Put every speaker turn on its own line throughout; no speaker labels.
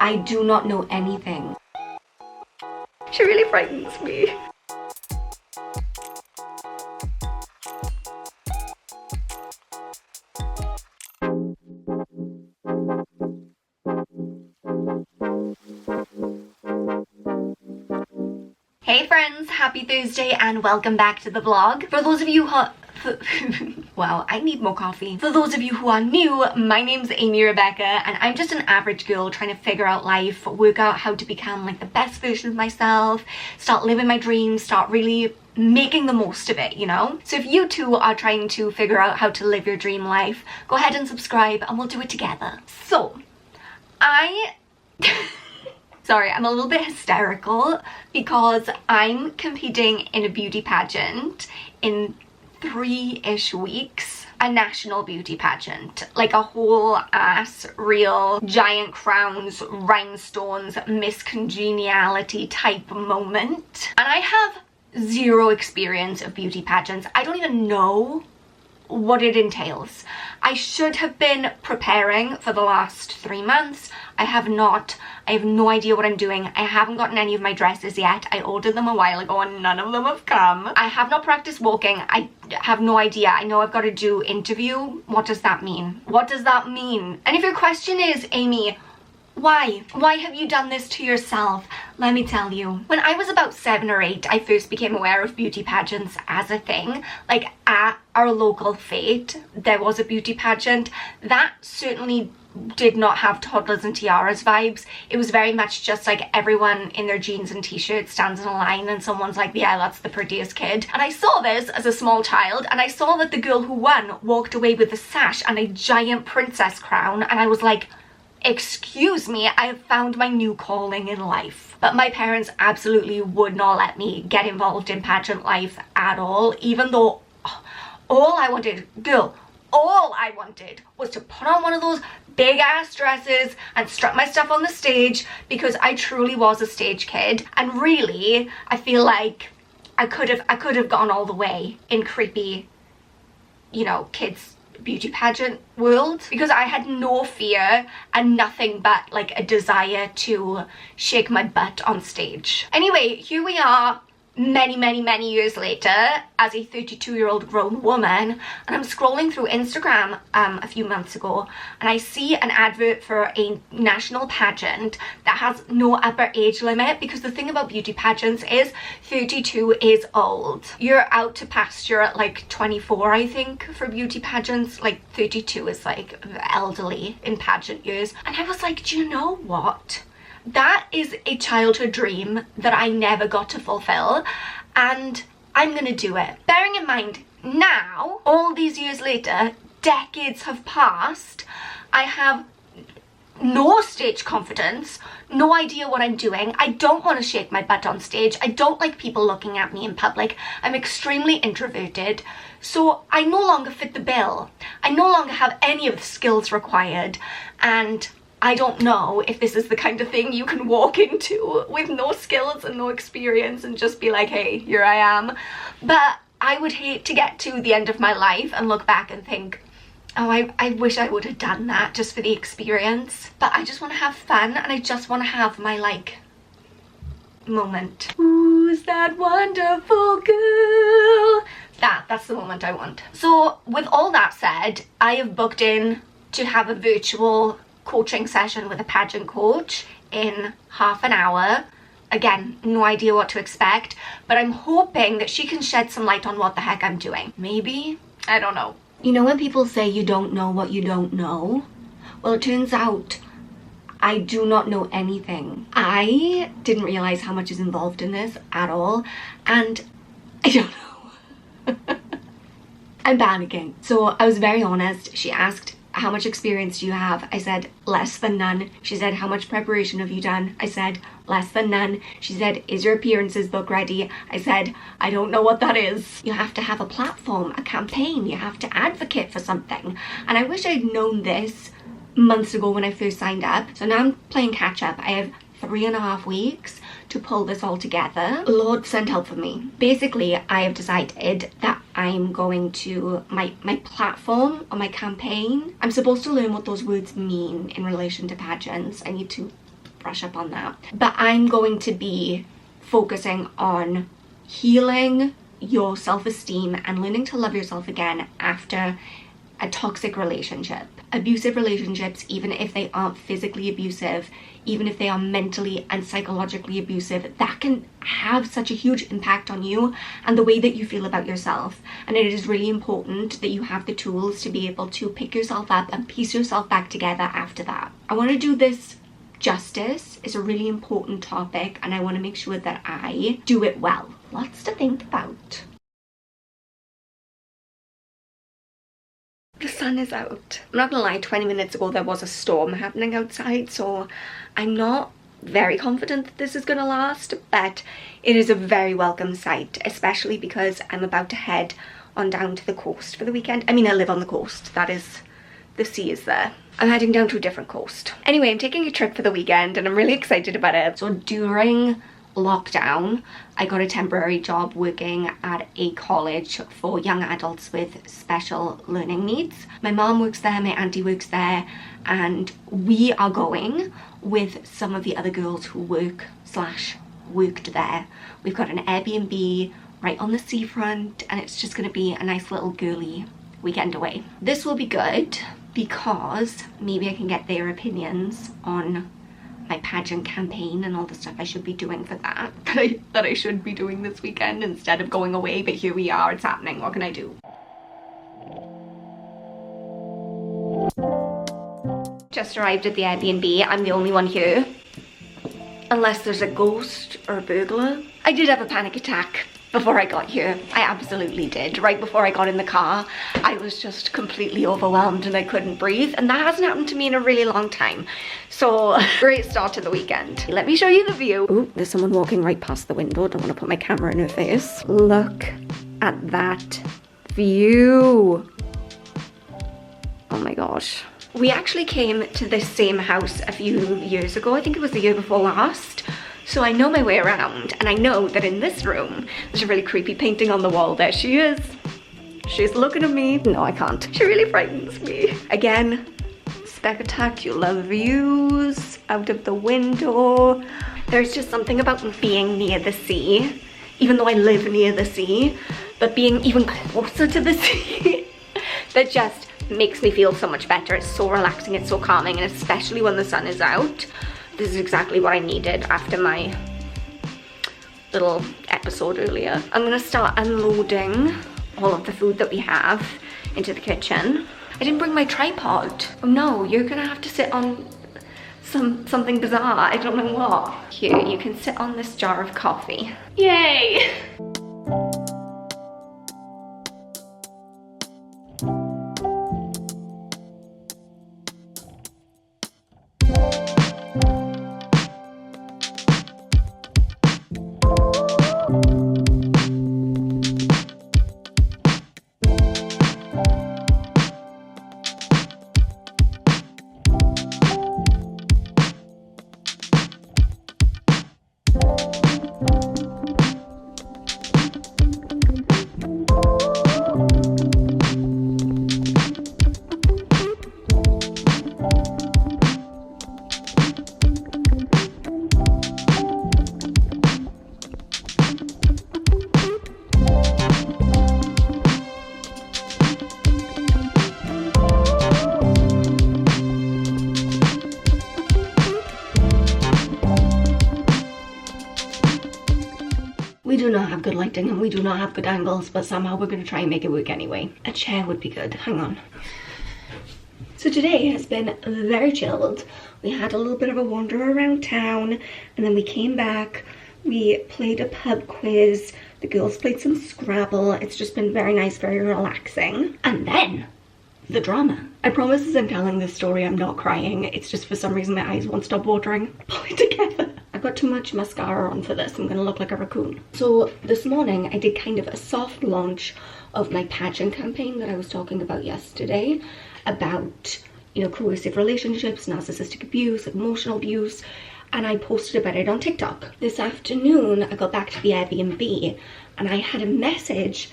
I do not know anything. She really frightens me. Hey friends, happy Thursday and welcome back to the vlog. For those of you who wow, I need more coffee. For those of you who are new, my name's Amy Rebecca and I'm just an average girl trying to figure out life, work out how to become like the best version of myself, start living my dreams, start really making the most of it, you know? So if you too are trying to figure out how to live your dream life, go ahead and subscribe and we'll do it together. So, sorry, I'm a little bit hysterical because I'm competing in a beauty pageant in 3-ish weeks. A national beauty pageant, like a whole ass real giant crowns, rhinestones, Miss Congeniality type moment. And I have zero experience of beauty pageants. I don't even know what it entails. I should have been preparing for the last 3 months. I have not. I have no idea what I'm doing. I haven't gotten any of my dresses yet. I ordered them a while ago and none of them have come. I have not practiced walking. I have no idea. I know I've got to do interview. What does that mean? What does that mean? And if your question is, Amy, why? Why have you done this to yourself? Let me tell you. When I was about 7 or 8, I first became aware of beauty pageants as a thing. Like at our local fete, there was a beauty pageant. That certainly did not have toddlers and tiaras vibes. It was very much just like everyone in their jeans and t-shirts stands in a line and someone's like, yeah, that's the prettiest kid. And I saw this as a small child and I saw that the girl who won walked away with a sash and a giant princess crown and I was like, excuse me, I have found my new calling in life. But my parents absolutely would not let me get involved in pageant life at all, even though all I wanted was to put on one of those big ass dresses and strut my stuff on the stage because I truly was a stage kid. And really, I feel like I could have gone all the way in creepy, you know, kids beauty pageant world because I had no fear and nothing but like a desire to shake my butt on stage. Anyway, here we are many years later as a 32-year-old grown woman, and I'm scrolling through Instagram a few months ago and I see an advert for a national pageant that has no upper age limit because the thing about beauty pageants is 32 is old. You're out to pasture at like 24, I think, for beauty pageants. Like 32 is like elderly in pageant years. And I was like, do you know what? That is a childhood dream that I never got to fulfill and I'm gonna do it. Bearing in mind, now, all these years later, decades have passed, I have no stage confidence, no idea what I'm doing. I don't want to shake my butt on stage. I don't like people looking at me in public. I'm extremely introverted. So I no longer fit the bill. I no longer have any of the skills required and I don't know if this is the kind of thing you can walk into with no skills and no experience and just be like, hey, here I am. But I would hate to get to the end of my life and look back and think, oh, I wish I would have done that just for the experience. But I just want to have fun and I just want to have my like moment. Who's that wonderful girl? That's the moment I want. So with all that said, I have booked in to have a virtual coaching session with a pageant coach in half an hour. Again, no idea what to expect, but I'm hoping that she can shed some light on what the heck I'm doing. Maybe? I don't know. You know when people say you don't know what you don't know? Well, it turns out I do not know anything. I didn't realize how much is involved in this at all, and I don't know. I'm panicking. So I was very honest. She asked, how much experience do you have? I said, less than none. She said, how much preparation have you done? I said, less than none. She said, is your appearances book ready? I said, I don't know what that is. You have to have a platform, a campaign. You have to advocate for something. And I wish I'd known this months ago when I first signed up. So now I'm playing catch up. I have 3.5 weeks to pull this all together. Lord, send help for me. Basically, I have decided that I'm going to, my platform or my campaign, I'm supposed to learn what those words mean in relation to pageants. I need to brush up on that. But I'm going to be focusing on healing your self-esteem and learning to love yourself again after a toxic relationship. Abusive relationships, even if they aren't physically abusive, even if they are mentally and psychologically abusive, that can have such a huge impact on you and the way that you feel about yourself. And it is really important that you have the tools to be able to pick yourself up and piece yourself back together after that. I want to do this justice. It's a really important topic and I want to make sure that I do it well. Lots to think about. The sun is out. I'm not gonna lie, 20 minutes ago there was a storm happening outside, so I'm not very confident that this is gonna last, but it is a very welcome sight, especially because I'm about to head on down to the coast for the weekend. I mean, I live on the coast, that is, the sea is there. I'm heading down to a different coast. Anyway, I'm taking a trip for the weekend and I'm really excited about it. So during lockdown, I got a temporary job working at a college for young adults with special learning needs. My mom works there, my auntie works there, and we are going with some of the other girls who worked there. We've got an Airbnb right on the seafront and it's just going to be a nice little girly weekend away. This will be good because maybe I can get their opinions on my pageant campaign and all the stuff I should be doing for that I should be doing this weekend instead of going away, but here we are, it's happening. What can I do? Just arrived at the Airbnb. I'm the only one here, unless there's a ghost or a burglar. I did have a panic attack before I got here. I absolutely did. Right before I got in the car, I was just completely overwhelmed and I couldn't breathe, and that hasn't happened to me in a really long time. So, great start to the weekend. Let me show you the view. Oh, there's someone walking right past the window. Don't want to put my camera in her face. Look at that view. Oh my gosh. We actually came to this same house a few years ago. I think it was the year before last. So I know my way around, and I know that in this room, there's a really creepy painting on the wall. There she is. She's looking at me. No, I can't. She really frightens me. Again, spectacular views out of the window. There's just something about being near the sea, even though I live near the sea, but being even closer to the sea, that just makes me feel so much better. It's so relaxing, it's so calming, and especially when the sun is out. This is exactly what I needed after my little episode earlier. I'm gonna start unloading all of the food that we have into the kitchen. I didn't bring my tripod. Oh no, you're gonna have to sit on something bizarre. I don't know what. Here, you can sit on this jar of coffee. Yay! We do not have good lighting and we do not have good angles, but somehow we're going to try and make it work anyway. A chair would be good. Hang on. So today has been very chilled. We had a little bit of a wander around town and then we came back. We played a pub quiz. The girls played some Scrabble. It's just been very nice, very relaxing. And then the drama. I promise as I'm telling this story, I'm not crying. It's just for some reason my eyes won't stop watering. Pull it together. I've got too much mascara on for this. I'm gonna look like a raccoon. So this morning I did kind of a soft launch of my pageant campaign that I was talking about yesterday, about, you know, coercive relationships, narcissistic abuse, emotional abuse, and I posted about it on TikTok. This afternoon I got back to the Airbnb and I had a message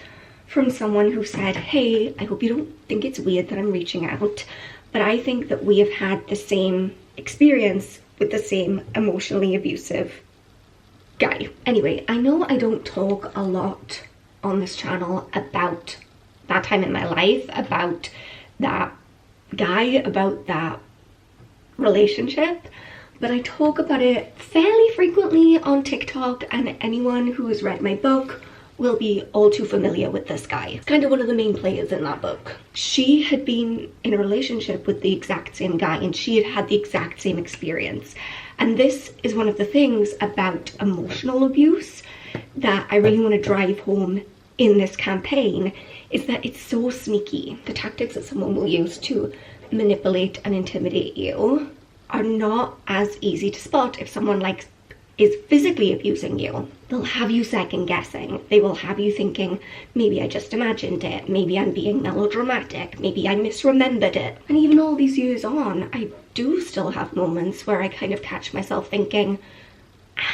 from someone who said, hey, I hope you don't think it's weird that I'm reaching out, but I think that we have had the same experience with the same emotionally abusive guy. Anyway, I know I don't talk a lot on this channel about that time in my life, about that guy, about that relationship, but I talk about it fairly frequently on TikTok, and anyone who has read my book will be all too familiar with this guy. It's kind of one of the main players in that book. She had been in a relationship with the exact same guy, and she had had the exact same experience. And this is one of the things about emotional abuse that I really want to drive home in this campaign, is that it's so sneaky. The tactics that someone will use to manipulate and intimidate you are not as easy to spot if someone is physically abusing you. They'll have you second guessing. They will have you thinking, maybe I just imagined it, maybe I'm being melodramatic, maybe I misremembered it. And even all these years on, I do still have moments where I kind of catch myself thinking,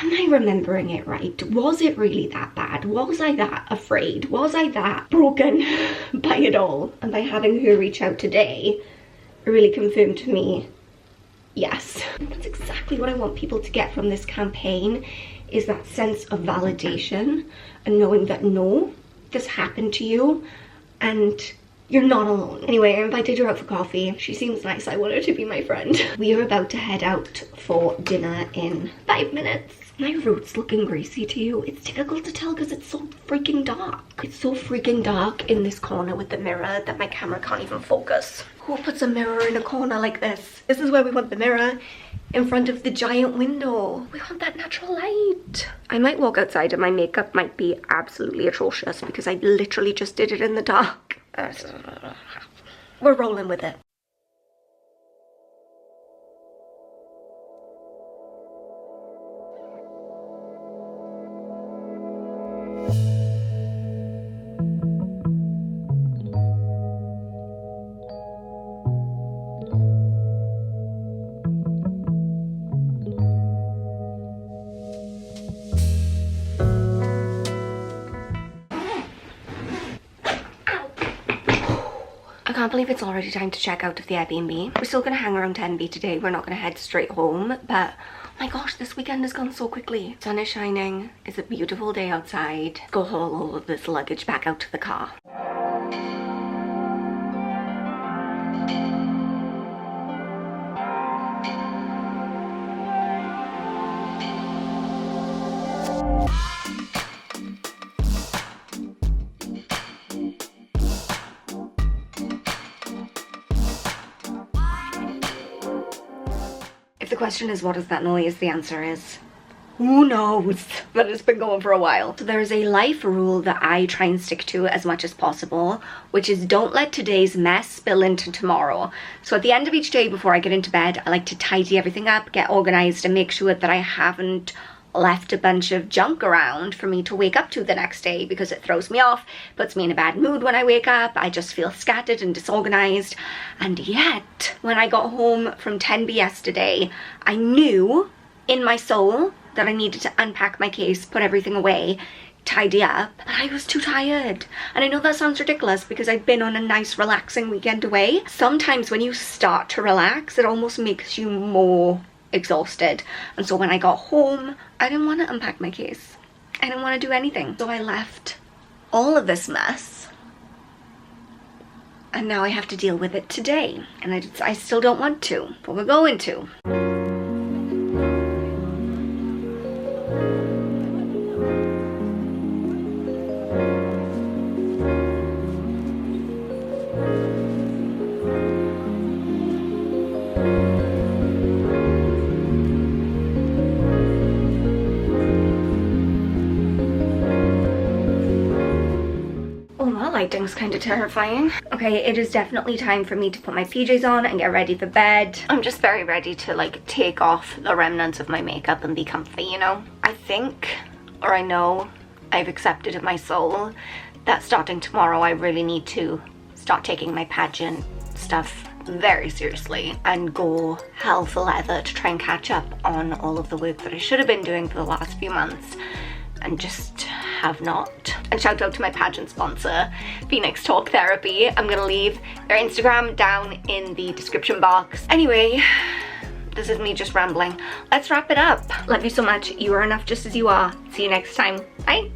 am I remembering it right? Was it really that bad? Was I that afraid? Was I that broken by it all? And by having her reach out today, it really confirmed to me, yes. That's exactly what I want people to get from this campaign, is that sense of validation and knowing that no, this happened to you and you're not alone. Anyway, I invited her out for coffee. She seems nice. I want her to be my friend. We are about to head out for dinner in 5 minutes. My root's looking greasy to you. It's difficult to tell because it's so freaking dark. It's so freaking dark in this corner with the mirror that my camera can't even focus. Who puts a mirror in a corner like this? This is where we want the mirror, in front of the giant window. We want that natural light. I might walk outside and my makeup might be absolutely atrocious because I literally just did it in the dark. We're rolling with it. I can't believe it's already time to check out of the Airbnb. We're still gonna hang around Tenby today. We're not gonna head straight home, but oh my gosh, this weekend has gone so quickly. Sun is shining. It's a beautiful day outside. Go haul all of this luggage back out to the car. If the question is what is that noise, the answer is who knows, but it's been going for a while. So there's a life rule that I try and stick to as much as possible, which is don't let today's mess spill into tomorrow. So at the end of each day before I get into bed, I like to tidy everything up, get organized, and make sure that I haven't left a bunch of junk around for me to wake up to the next day, because it throws me off, puts me in a bad mood when I wake up. I just feel scattered and disorganized. And yet, when I got home from Tenby yesterday, I knew in my soul that I needed to unpack my case, put everything away, tidy up, but I was too tired. And I know that sounds ridiculous because I've been on a nice relaxing weekend away. Sometimes when you start to relax, it almost makes you more exhausted. And so when I got home, I didn't want to unpack my case. I didn't want to do anything. So I left all of this mess, and now I have to deal with it today. And I still don't want to, but we're going to. Lighting's kind of terrifying. Okay, it is definitely time for me to put my PJs on and get ready for bed. I'm just very ready to like take off the remnants of my makeup and be comfy, you know? I think, or I know, I've accepted in my soul that starting tomorrow I really need to start taking my pageant stuff very seriously and go hell for leather to try and catch up on all of the work that I should have been doing for the last few months and just have not. And shout out to my pageant sponsor, Phoenix Talk Therapy. I'm gonna leave their Instagram down in the description box. Anyway, this is me just rambling. Let's wrap it up. Love you so much. You are enough just as you are. See you next time. Bye.